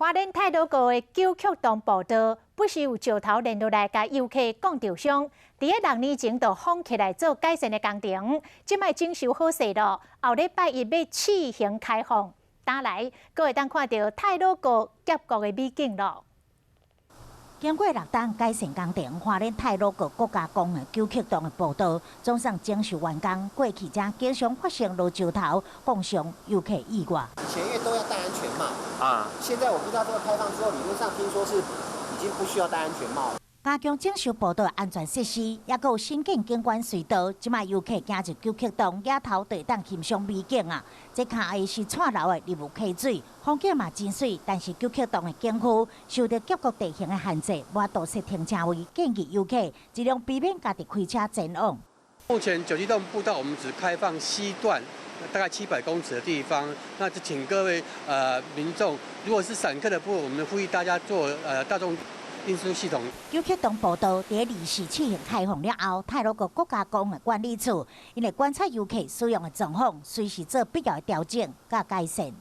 花莲太鲁阁的九曲洞步道，不时有石头连落来，甲游客讲受伤。伫个6年前就封起来做改善的工程，即摆整修好势咯。后礼拜一要试行开放，打来阁会当看到太鲁阁峡谷的美景咯。经过6档改善工程，花莲太鲁阁国家公园九曲洞的步道总算整修完工。过去才经常发生落石头，碰伤游客意外。以前因为都要戴安全帽啊，现在我不知道这个开放之后，理论上听说是已经不需要戴安全帽了。加强整修步道安全设施，也有新建景观隧道。即卖游客行入九曲洞，野头就会当欣赏美景啊！这脚下是串流的入溪水，风景嘛真水。但是九曲洞的景区受到峡谷地形的限制，无多设停车位，建议游客尽量避免家己开车前往。目前九曲洞步道我们只开放西段，大概700公尺的地方。那就请各位民众，如果是散客的部分，我们呼吁大家坐大众运输系统。九曲洞步道在24试行开放了后，太鲁阁国家公园管理处因为观察游客使用的状况，随时做必要的调整甲改善。